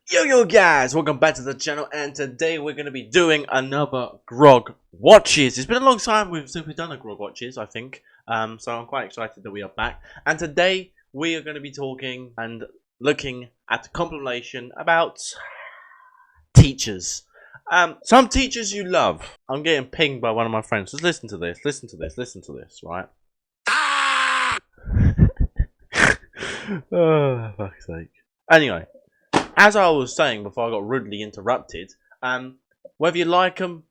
Yo guys, welcome back to the channel, and today we're going to be doing another Grog Watches. It's been a long time since we've done a Grog Watches, I think, so I'm quite excited that we are back. And today we are going to be talking and looking at a compilation about teachers. Some teachers you love. I'm getting pinged by one of my friends. Just listen to this, right? Oh, fuck's sake. Anyway. As I was saying before I got rudely interrupted, whether you like them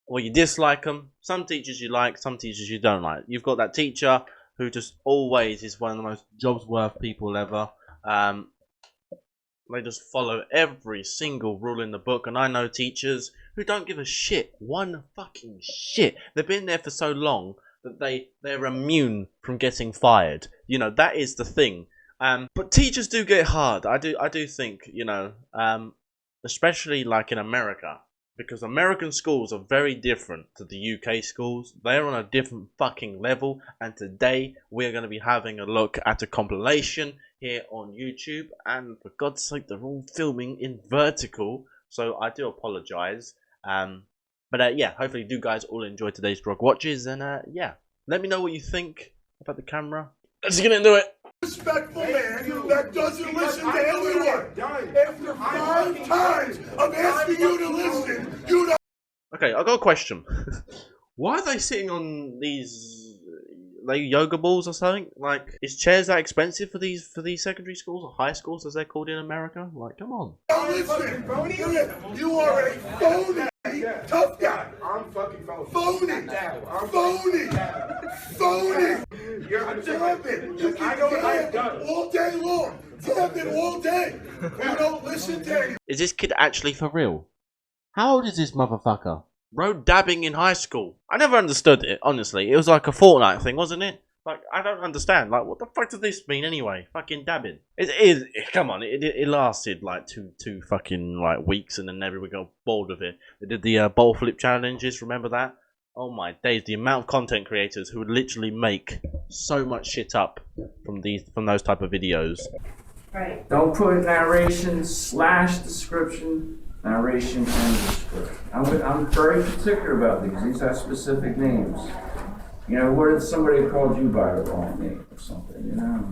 or you dislike them, some teachers you like, some teachers you don't like. You've got that teacher who just always is one of the most jobs worth people ever. They just follow every single rule in the book, and I know teachers who don't give a shit, one fucking shit. They've been there for so long that they're immune from getting fired. You know, that is the thing. But teachers do get hard. I do think, you know, especially like in America, because American schools are very different to the UK schools. They're on a different fucking level, and today we're going to be having a look at a compilation here on YouTube, and for God's sake, they're all filming in vertical, so I do apologize. But yeah, hopefully you guys all enjoy today's Grog Watches, and yeah, let me know what you think about the camera. Let's get into it. Respectful man that doesn't listen to anyone. After 5 times of asking you to listen, you don't. Okay, I got a question. Why are they sitting on these like yoga balls or something? Like, is chairs that expensive for these secondary schools or high schools as they're called in America? Like, come on. Don't listen. You are a phony. Tough guy. I'm fucking phony. Phony. You're Damn it. You can damn all day long. Damn it all day. You don't listen to anyone. Is this kid actually for real? How old is this motherfucker? Road dabbing in high school. I never understood it, honestly. It was like a Fortnite thing, wasn't it? Like, I don't understand. Like, what the fuck does this mean anyway? Fucking dabbing. Come on, it lasted like two fucking like weeks, and then everyone got bored of it. They did the bowl flip challenges, remember that? Oh my days, the amount of content creators who would literally make so much shit up from those type of videos. Right. Don't put narration / description. Narration and description. I'm very particular about these. These have specific names. You know, what if somebody called you by the wrong name or something, you know?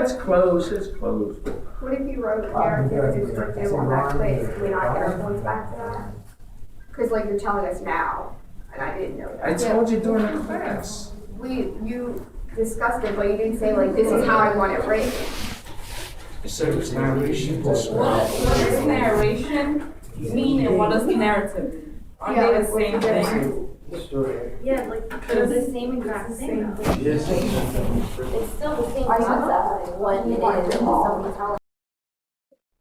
It's close. What if you wrote narrative descriptive on that quiz? Can we not get our points back for that? Because like you're telling us now, and I didn't know that. I told you during the class. You discussed it, but you didn't say like this is how I want it rated. I said it was narration. What does narration mean and what does narrative? Are they the same thing? Yeah, like they're the same exact thing. It's still the same concept. What it is, somebody telling.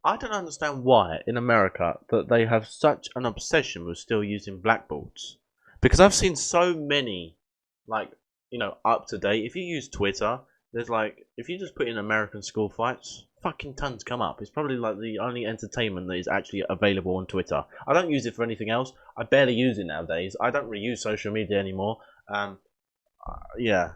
I don't understand why in America that they have such an obsession with still using blackboards. Because I've seen so many, like, you know, up to date. If you use Twitter, there's like, if you just put in American school fights, fucking tons come up. It's probably like the only entertainment that is actually available on Twitter. I don't use it for anything else. I barely use it nowadays. I don't really use social media anymore. Yeah.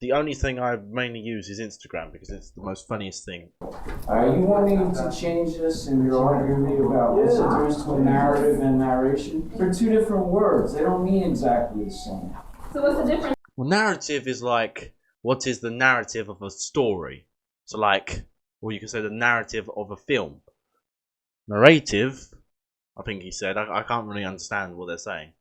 The only thing I mainly use is Instagram because it's the most funniest thing. You want me to change this and you're arguing me about what's the difference between narrative and narration? They're two different words. They don't mean exactly the same. So what's the difference? Well, narrative is like, what is the narrative of a story? So like, or you can say the narrative of a film. Narrative, I think he said, I can't really understand what they're saying.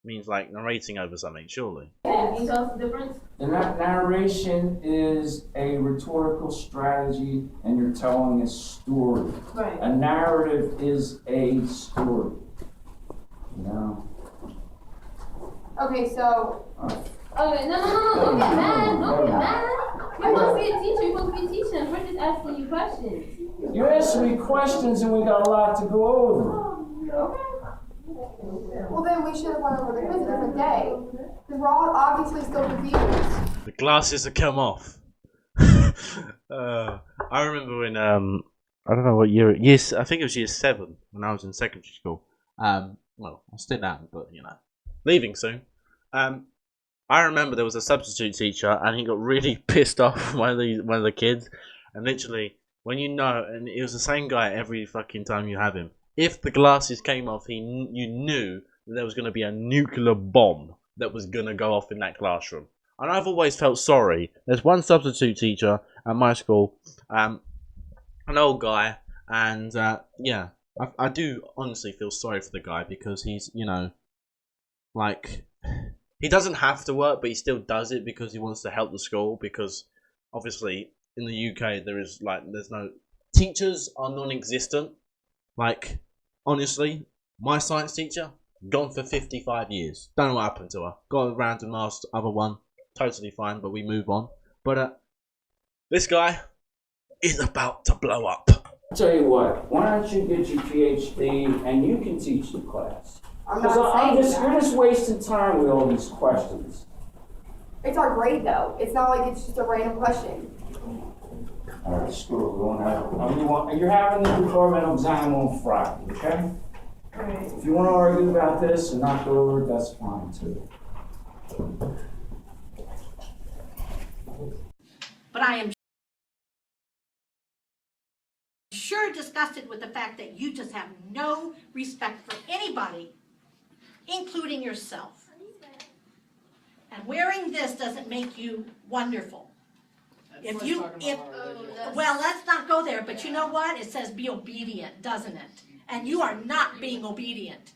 It means like narrating over something, surely. Can you tell us the difference? The narration is a rhetorical strategy and you're telling a story. Right. A narrative is a story. You know? Okay, so Okay, no, don't get mad. Don't get mad. You're supposed to be a teacher. You're supposed to be teaching. We're just asking you questions. You asked me questions and we got a lot to go over. okay. Well then we should have went over the quiz a different day. Because we're all obviously still confused. The glasses have come off. I remember when I don't know what year. Yes, I think it was year 7 when I was in secondary school. Well, I still am, but you know, leaving soon. I remember there was a substitute teacher, and he got really pissed off with one of the kids, and literally when you know, and it was the same guy every fucking time you have him. If the glasses came off, you knew that there was going to be a nuclear bomb that was going to go off in that classroom. And I've always felt sorry. There's one substitute teacher at my school, an old guy, and yeah, I do honestly feel sorry for the guy because he's, you know, like, he doesn't have to work, but he still does it because he wants to help the school. Because obviously in the UK there's no teachers are non-existent. Like, honestly, my science teacher gone for 55 years. Don't know what happened to her. Got a random ass other one. Totally fine, but we move on. But this guy is about to blow up. I'll tell you what, why don't you get your PhD and you can teach the class? I'm Because not saying that. you're just wasting time with all these questions. It's our grade though. It's not like it's just a random question. All right, screw it. We won't have, you're having the departmental exam on Friday, okay? If you want to argue about this and not go over it, that's fine too. But I am sure disgusted with the fact that you just have no respect for anybody, including yourself. And wearing this doesn't make you wonderful. Well, let's not go there, but you know what? It says be obedient, doesn't it? And you are not being obedient.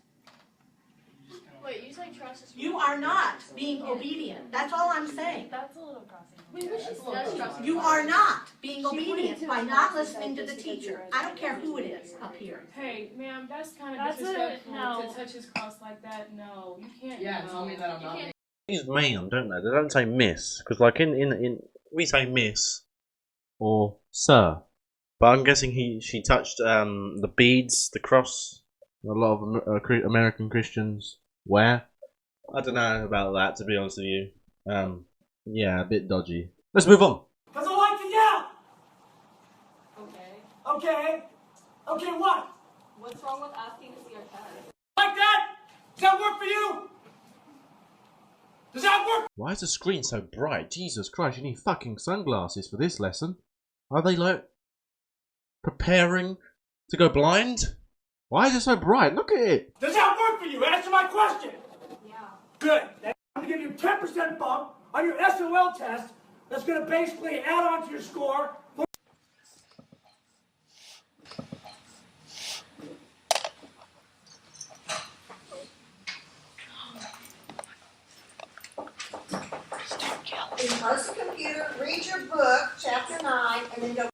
Wait, you say trust us? You are not being obedient. That's all I'm saying. That's a little crossing. We wish it does trust us. You are not being obedient by not listening to the teacher. I don't care who it is up here. Hey, ma'am, that's kind of disrespectful to touch his cross like that. No, you can't. Yeah, tell me that I'm not. Use ma'am, don't they? They don't say miss, because like in we say miss or sir. But I'm guessing she touched the beads, the cross. A lot of American Christians wear. I don't know about that, to be honest with you. Yeah, a bit dodgy. Let's move on. Because I like to yell! Okay. Okay? Okay, what? What's wrong with asking to see our test? Like that? Does that work for you? Does that work? Why is the screen so bright? Jesus Christ, you need fucking sunglasses for this lesson. Are they like preparing to go blind? Why is it so bright? Look at it. Does that work for you? Answer my question. Yeah. Good. I'm going to give you a 10% bump on your SOL test. That's going to basically add on to your score. Close the computer, read your book, chapter 9, and then go.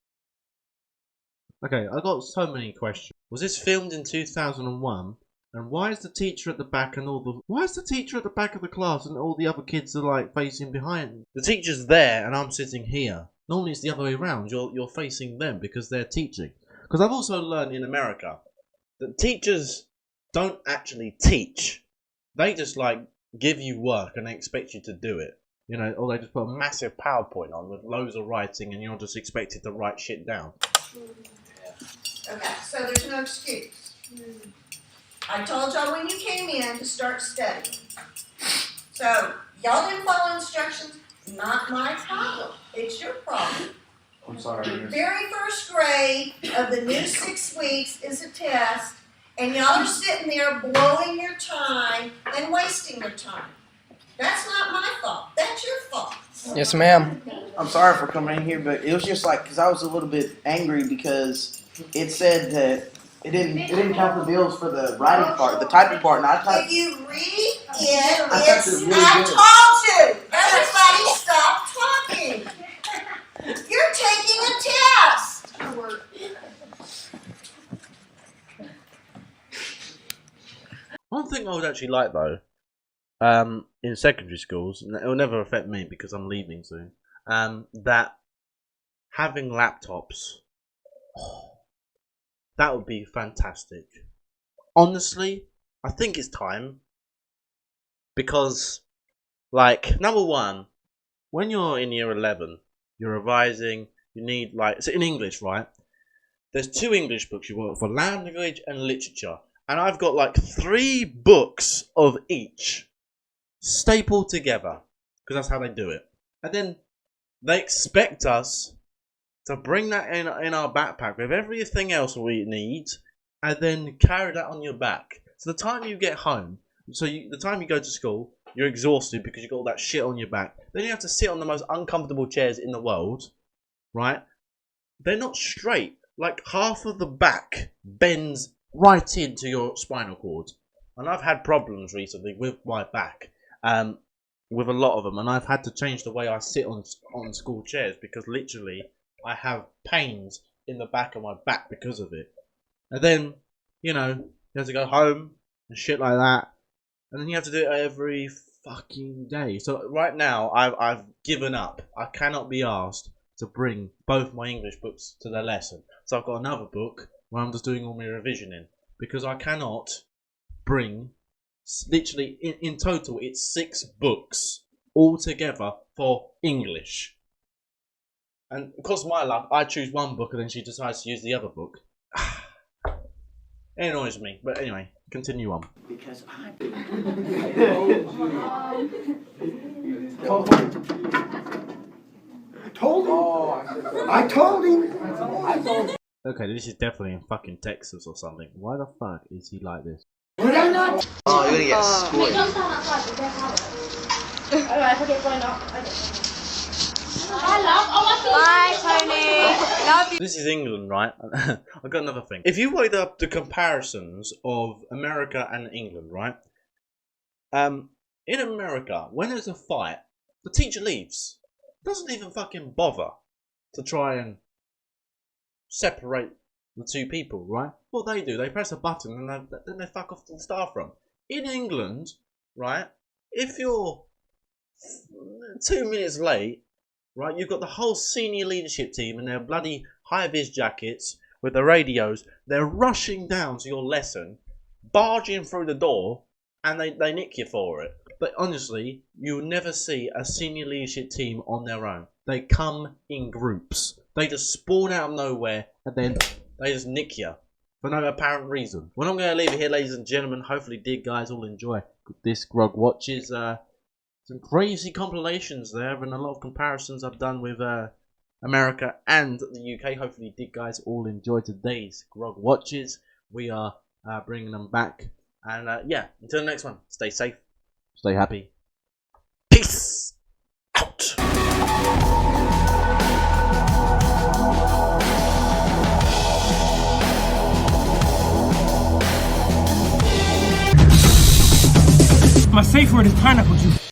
Okay, I got so many questions. Was this filmed in 2001? And why is the teacher at the back and why is the teacher at the back of the class and all the other kids are like facing behind? The teacher's there and I'm sitting here. Normally it's the other way around. You're facing them because they're teaching. Because I've also learned in America that teachers don't actually teach. They just like give you work and they expect you to do it. You know, or they just put a massive PowerPoint on with loads of writing and you're just expected to write shit down. Okay, so there's no excuse. I told y'all when you came in to start studying. So, y'all didn't follow instructions, not my problem. It's your problem. I'm sorry. Very first grade of the new 6 weeks is a test, and y'all are sitting there blowing your time and wasting your time. That's not my fault. That's your fault. Yes, ma'am. I'm sorry for coming in here, but it was just like, because I was a little bit angry because it said that it didn't count the bills for the writing part, the typing part, and I typed. If you read it, I it's, really I good. told you. Everybody stop talking. You're taking a test. One thing I would actually like though, in secondary schools, and it will never affect me because I'm leaving soon, that having laptops, that would be fantastic. Honestly, I think it's time. Because, like, number one, when you're in year 11, you're revising, you need, like, so in English, right? There's 2 English books you want for language and literature. And I've got, like, 3 books of each stapled together. Because that's how they do it. And then they expect us to bring that in our backpack with everything else we need, and then carry that on your back. So the time you get home, the time you go to school, you're exhausted because you've got all that shit on your back. Then you have to sit on the most uncomfortable chairs in the world, right? They're not straight. Like half of the back bends right into your spinal cord. And I've had problems recently with my back, with a lot of them, and I've had to change the way I sit on school chairs because literally I have pains in the back of my back because of it. And then, you know, you have to go home and shit like that, and then you have to do it every fucking day. So right now, I've given up. I cannot be asked to bring both my English books to the lesson. So I've got another book where I'm just doing all my revision in, because I cannot bring, literally in total it's 6 books all together for English. And because of my luck, I choose one book and then she decides to use the other book. It annoys me, but anyway, continue on. Because I told him. Okay, this is definitely in fucking Texas or something. Why the fuck is he like this? Oh, you're gonna get squished. Alright, okay, fine now. Bye, Tony. Love you. This is England, right? I've got another thing. If you weighed up the comparisons of America and England, right? In America, when there's a fight, the teacher leaves. Doesn't even fucking bother to try and separate the two people, right? What they do, they press a button and then they fuck off to the staff room. In England, right? If you're 2 minutes late, right, you've got the whole senior leadership team in their bloody high-vis jackets with the radios. They're rushing down to your lesson, barging through the door, and they nick you for it. But honestly, you'll never see a senior leadership team on their own. They come in groups. They just spawn out of nowhere, and then they just nick you for no apparent reason. Well, I'm going to leave it here, ladies and gentlemen. Hopefully, did guys all enjoy this Grog Watches. Some crazy compilations there, and a lot of comparisons I've done with America and the UK. Hopefully, did guys all enjoy today's Grog Watches. We are bringing them back. And yeah, until the next one, stay safe, stay happy. Peace out. My safe word is pineapple juice.